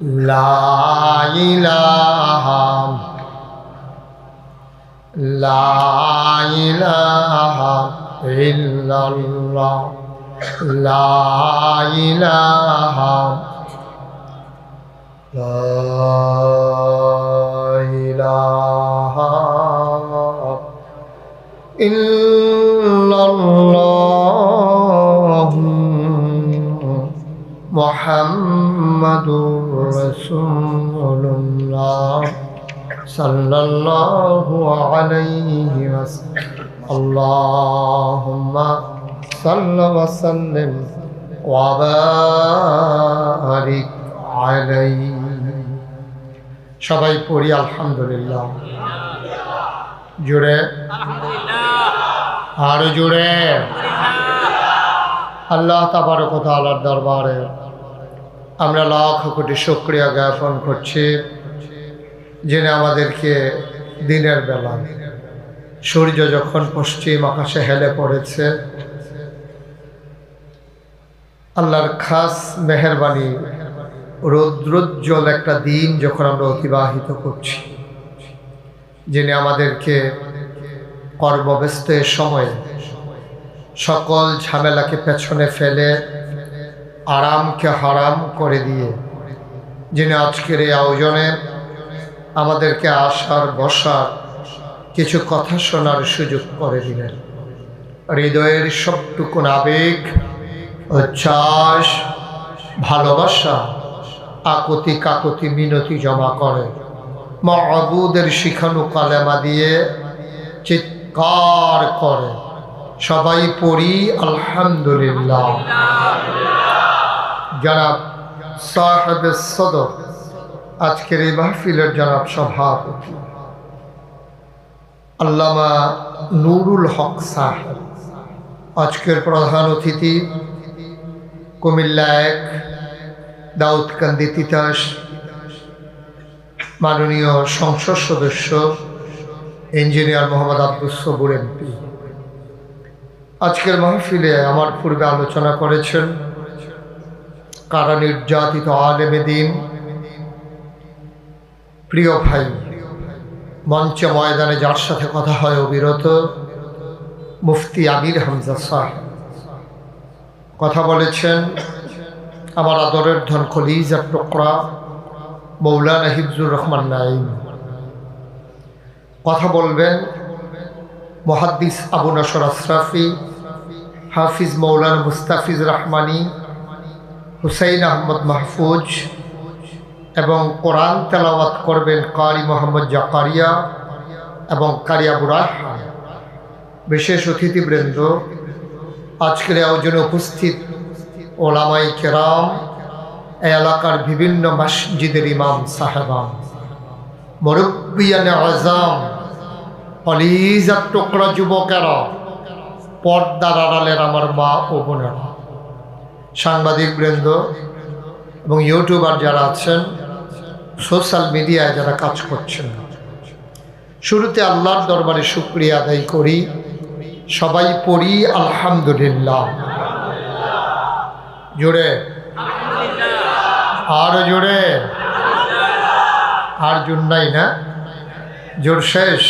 لا إله لا إله إلا الله لا إله إلا الله محمد رسول الله صلى الله عليه وسلم اللهم صل وسلم وبارك عليه সবাই পড়ি আলহামদুলিল্লাহ জোরে আর জোরে আল্লাহ তাবারক ওয়া তাআলার দরবারে আমরা লাখ কোটি শুকরিয়া জ্ঞাপন করছি যিনি আমাদেরকে দিনের বেলা সূর্য যখন পশ্চিম আকাশে হেলে পড়েছে আল্লাহর খাস মেহেরবানি রৌদ্রোজ্জ্বল একটা দিন যখন আমরা অতিবাহিত করছি যিনি আমাদেরকে কর্মব্যস্তের সময়ে সকল ঝামেলাকে পেছনে ফেলে আরামকে হারাম করে দিয়ে যিনি আজকের এই আয়োজনে আমাদেরকে আসার বসার কিছু কথা শোনার সুযোগ করে দিলেন হৃদয়ের সবটুকুন আবেগ উচ্ছ্বাস ভালোবাসা আকুতি কাকুতি মিনতি জমা করে মাবুদের শিখানো কালেমা দিয়ে চিৎকার করে সবাই পড়ি আলহামদুলিল্লাহ। জনাব সাহেবে সদর আজকের এই মাহফিলের জনাব সভাপতি আল্লামা নুরুল হক সাহেব, আজকের প্রধান অতিথি কুমিল্লা ১ দাউদকান্দি তিতাস মাননীয় সংসদ সদস্য ইঞ্জিনিয়ার মোহাম্মদ আব্দুস সবুর এমপি। আজকের মাহফিলে আমার পূর্বে আলোচনা করেছেন কারা নির্যাতিত আলেমে দ্বীন প্রিয় ভাই, মঞ্চে ময়দানে যার সাথে কথা হয় অবিরত মুফতি আমির হামজা সাহেব কথা বলেছেন। আমার আদরের ধন খলিজার টুকরা মৌলানা হিফজুর রহমান নাঈম কথা বলবেন। মুহাদ্দিস আবু নসর আশরাফি, হাফিজ মৌলানা মুস্তাফিজ রহমানি, হুসাইন আহমদ মাহফুজ এবং কোরআন তেলাওয়াত করবেন কারি মোহাম্মদ জাকারিয়া এবং কারি আবু রায়হান। বিশেষ অতিথিবৃন্দ, আজকের আয়োজনে উপস্থিত ওলামায়ে কেরাম, এই এলাকার বিভিন্ন মসজিদের ইমাম সাহেবান, মুরব্বিয়ানে আযম, কলিজার টুকরা যুবকেরা, পর্দার আড়ালের আমার মা ও বোনেরা, সাংবাদিক বৃন্দ এবং ইউটিউবার যারা আছেন, সোশ্যাল মিডিয়ায় যারা কাজ করছেন, শুরুতে আল্লাহর দরবারে শুকরিয়া আদায় করি। সবাই পড়ি আলহামদুলিল্লাহ। জোরে আর জোরে আর জোর নাই না, জোর শেষ।